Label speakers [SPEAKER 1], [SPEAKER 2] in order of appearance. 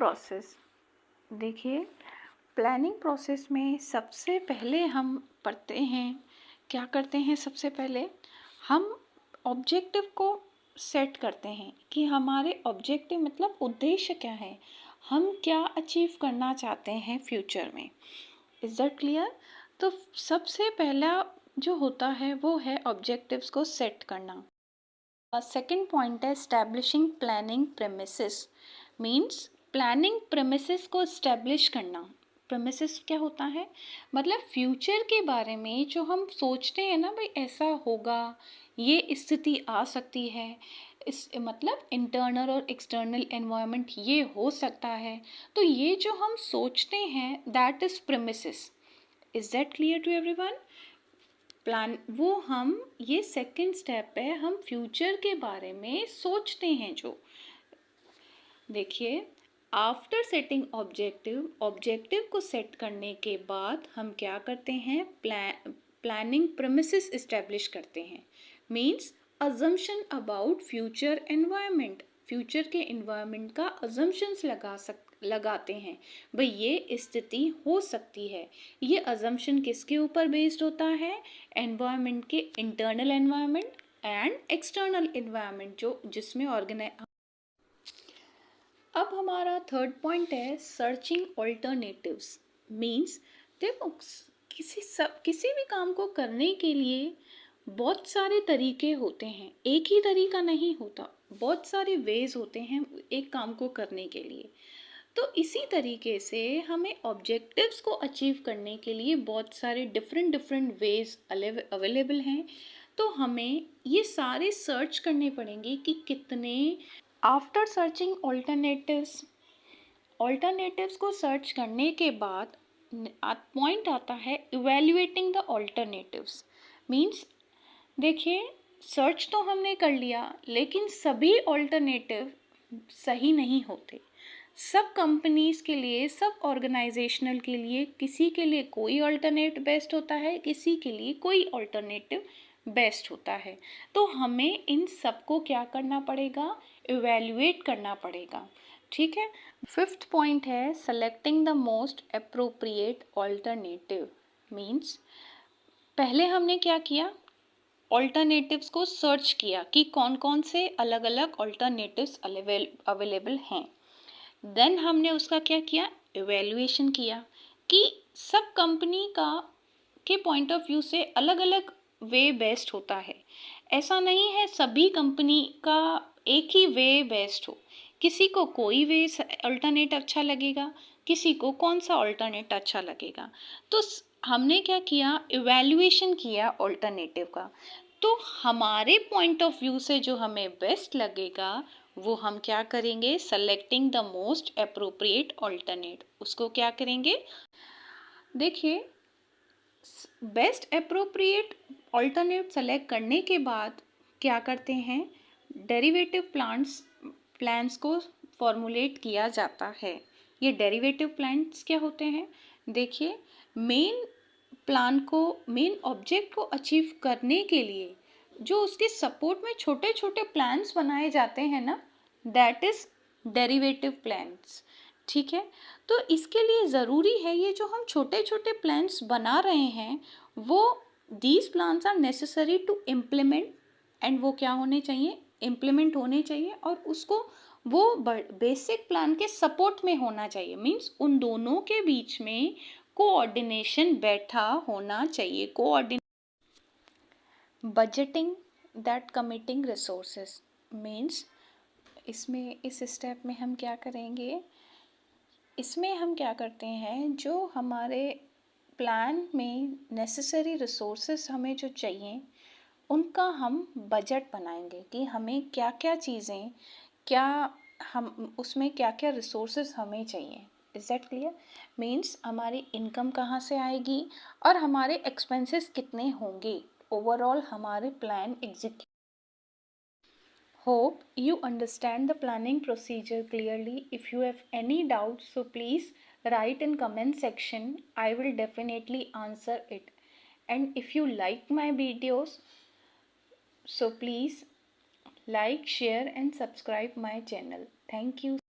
[SPEAKER 1] Process. देखिए, planning process में सबसे पहले हम पढ़ते हैं, क्या करते हैं, सबसे पहले हम ऑब्जेक्टिव को सेट करते हैं कि हमारे ऑब्जेक्टिव मतलब उद्देश्य क्या है, हम क्या अचीव करना चाहते हैं फ्यूचर में। Is that clear? तो सबसे पहला जो होता है वो है ऑब्जेक्टिव्स को सेट करना। सेकेंड पॉइंट है establishing planning premises. Means planning premises को एस्टैब्लिश करना। प्रेमिसेस क्या होता है, मतलब फ्यूचर के बारे में जो हम सोचते हैं ना, भाई ऐसा होगा, ये स्थिति आ सकती है, इस मतलब इंटरनल और एक्सटर्नल एनवायरनमेंट ये हो सकता है, तो ये जो हम सोचते हैं that is premises. Is that clear to everyone? Plan वो हम ये सेकंड स्टेप है, हम फ्यूचर के बारे में सोचते हैं। जो देखिए, आफ्टर सेटिंग ऑब्जेक्टिव को सेट करने के बाद हम क्या करते हैं, प्लानिंग प्रेमिसेस इस्टेब्लिश करते हैं। Means assumption about future environment, future के एनवायरनमेंट का अजम्पशंस लगाते हैं। भाई ये स्थिति हो सकती है। ये अजम्पशन किसके ऊपर बेस्ड होता है, एनवायरनमेंट के, internal environment and external environment जो जिसमें अब हमारा थर्ड पॉइंट है सर्चिंग ऑल्टरनेटिव्स। मीन्स देखो, किसी भी काम को करने के लिए बहुत सारे तरीके होते हैं, एक ही तरीका नहीं होता, बहुत सारे वेज होते हैं एक काम को करने के लिए। तो इसी तरीके से हमें ऑब्जेक्टिव्स को अचीव करने के लिए बहुत सारे डिफरेंट वेज अवेलेबल हैं। तो हमें ये सारे सर्च करने पड़ेंगे कि कितने। आफ्टर सर्चिंग ऑल्टरनेटिव्स को सर्च करने के बाद पॉइंट आता है इवेल्युएटिंग द ऑल्टरनेटिव्स। मीन्स देखिए, सर्च तो हमने कर लिया लेकिन सभी ऑल्टरनेटिव सही नहीं होते। सब कंपनीज के लिए, सब ऑर्गेनाइजेशनल के लिए, किसी के लिए कोई ऑल्टरनेट बेस्ट होता है, किसी के लिए कोई ऑल्टरनेटिव बेस्ट होता है। तो हमें इन सबको क्या करना पड़ेगा, इवेल्युएट करना पड़ेगा। ठीक है। फिफ्थ पॉइंट है selecting the most appropriate alternative. Means पहले हमने क्या किया, ऑल्टरनेटिव्स को सर्च किया कि कौन कौन से अलग अलग ऑल्टरनेटिव्स अवेलेबल हैं। देन हमने उसका क्या किया, इवेल्युएशन किया कि सब कंपनी का के पॉइंट ऑफ व्यू से अलग अलग वे बेस्ट होता है। ऐसा नहीं है सभी कंपनी का एक ही वे बेस्ट हो, किसी को कोई वे अल्टरनेट अच्छा लगेगा, किसी को कौन सा अल्टरनेट अच्छा लगेगा। तो हमने क्या किया, इवेल्युएशन किया ऑल्टरनेटिव का। तो हमारे पॉइंट ऑफ व्यू से जो हमें बेस्ट लगेगा वो हम क्या करेंगे, selecting the most appropriate alternate, उसको क्या करेंगे। देखिए, बेस्ट अप्रोप्रिएट ऑल्टरनेट सेलेक्ट करने के बाद क्या करते हैं, डेरिवेटिव प्लान्स को फॉर्मुलेट किया जाता है। ये डेरिवेटिव प्लान्स क्या होते हैं, देखिए, मेन ऑब्जेक्ट को अचीव करने के लिए जो उसके सपोर्ट में छोटे छोटे प्लान्स बनाए जाते हैं ना, दैट इज डेरिवेटिव प्लान्स। ठीक है। तो इसके लिए ज़रूरी है ये जो हम छोटे छोटे प्लान्स बना रहे हैं वो these plans are necessary to implement, and वो क्या होने चाहिए, इम्प्लीमेंट होने चाहिए, और उसको वो बेसिक प्लान के सपोर्ट में होना चाहिए। मीन्स उन दोनों के बीच में कोऑर्डिनेशन बैठा होना चाहिए। Budgeting that committing resources. Means इस स्टेप में हम क्या करेंगे, इसमें हम क्या करते हैं, जो हमारे प्लान में नेसेसरी रिसोर्सेस हमें जो चाहिए उनका हम बजट बनाएंगे कि हमें क्या क्या चीज़ें, क्या हम उसमें क्या क्या रिसोर्सेस हमें चाहिए। Is that clear? मीन्स हमारी इनकम कहाँ से आएगी और हमारे एक्सपेंसेस कितने होंगे, ओवरऑल हमारे plan execute. Hope you understand the planning procedure clearly. If you have any doubts, so please write in comment section. I will definitely answer it. And if you like my videos, so please like, share and subscribe my channel. Thank you.